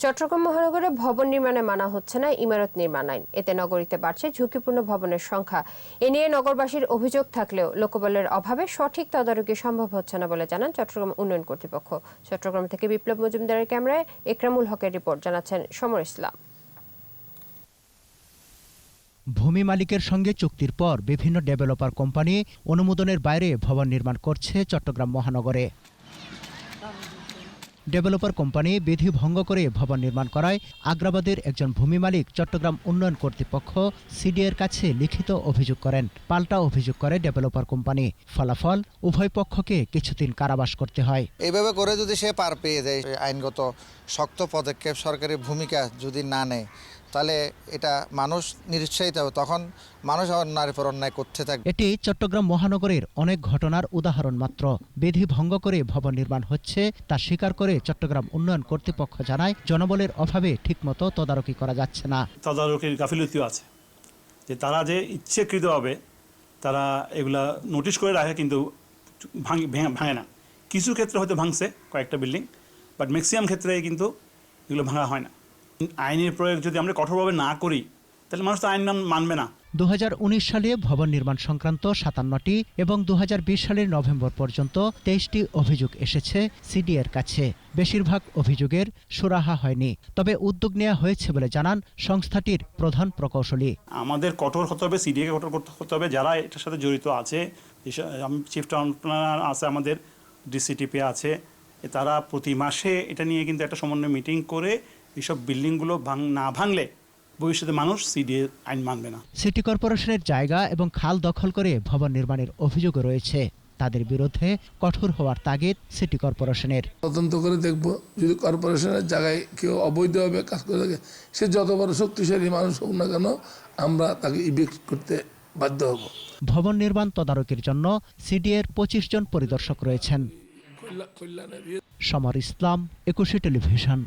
চট্টগ্রাম মহানগরে ভবন নির্মাণে মানা হচ্ছে না ইমারত নির্মাণ আইন। এতে নগরীতে বাড়ছে ঝুঁকিপূর্ণ ভবনের সংখ্যা। এ নিয়ে নগরবাসীর অভিযোগ থাকলেও লোকবলের অভাবে সঠিক তদারকি সম্ভব হচ্ছে না বলে জানান চট্টগ্রাম উন্নয়ন কর্তৃপক্ষ। চট্টগ্রাম থেকে বিপ্লব মজুমদারের ক্যামেরায় একরামুল হকের রিপোর্ট, জানাচ্ছেন সমর ইসলাম। ভূমি মালিকের সঙ্গে চুক্তির পর বিভিন্ন ডেভেলপার কোম্পানি অনুমোদনের বাইরে ভবন নির্মাণ করছে চট্টগ্রাম মহানগরে। ডেভেলপার কোম্পানি বিধি ভঙ্গ করে ভবন নির্মাণ করায় আগ্রাবাদের একজন ভূমি মালিক চট্টগ্রাম উন্নয়ন কর্তৃপক্ষ সিডিএর কাছে লিখিত অভিযোগ করেন। পাল্টা অভিযোগ করে ডেভেলপার কোম্পানি। ফলাফল উভয় পক্ষকে কিছুদিন কারাবাস করতে হয়। এইভাবে করে যদি সে পার পেয়ে যায়, আইনগত শক্ত পদক্ষেপ সরকারি ভূমিকা যদি না নেয়, তাহলে এটা মানুষ নিরুৎসাহিত হবে, তখন মানুষ অন্যায়ের পর অন্যায় করতে থাকবে। এটি চট্টগ্রাম মহানগরের অনেক ঘটনার উদাহরণ মাত্র। বিধি ভঙ্গ করে ভবন নির্মাণ হচ্ছে তা স্বীকার করে চট্টগ্রাম উন্নয়ন কর্তৃপক্ষ জানায়, জনবলের অভাবে ঠিকমতো তদারকি করা যাচ্ছে না। তদারকির গাফিলতিও আছে, যে তারা যে ইচ্ছেকৃতভাবে তারা এগুলা নোটিশ করে রাখে, কিন্তু ভাঙে না। কিছু ক্ষেত্রে হয়তো ভাঙছে কয়েকটা বিল্ডিং, বাট ম্যাক্সিমাম ক্ষেত্রে কিন্তু এগুলো ভাঙা হয় না। আইনের প্রয়োগ যদি আমরা কঠোরভাবে না করি, তাহলে মানুষ তো আইন মানবে না। 2019 সালে ভবন নির্মাণ সংক্রান্ত 57টি এবং 2020 সালের নভেম্বর পর্যন্ত 23টি অভিযোগ এসেছে সিডিএর কাছে। বেশিরভাগ অভিযোগের সুরাহা হয়নি, তবে উদ্যোগ নেওয়া হয়েছে বলে জানান সংস্থাটির প্রধান প্রকৌশলী। আমাদের কঠোর হতে হবে, সিডিএকে কঠোর করতে হবে। যারা এটার সাথে জড়িত আছে, চিফ টাউন প্ল্যানার আছে, আমাদের ডিসিটিপি আছে, তারা প্রতি মাসে এটা নিয়ে কিন্তু একটা সমন্বয় মিটিং করে এইসব বিল্ডিংগুলো না ভাঙলে ভবিষ্যতে মানুষ সিডিএ আইন মানবে না। সিটি কর্পোরেশনের জায়গা এবং খাল দখল করে ভবন নির্মাণের অভিযোগও রয়েছে। তাদের বিরুদ্ধে কঠোর হওয়ার তাগিদ সিটি কর্পোরেশনের। তদন্ত করে দেখব, যদি কর্পোরেশনের জায়গায় কেউ অবৈধভাবে কাজ করে থাকে, সে যত বড় শক্তিশালী মানুষ হোক না কেন, আমরা তাকে ইভিক্ট করতে বাধ্য হব। ভবন নির্মাণ তদারকির জন্য সিডিএর 25 জন পরিদর্শক রয়েছেন। সমর ইসলাম, 21 টেলিভিশন।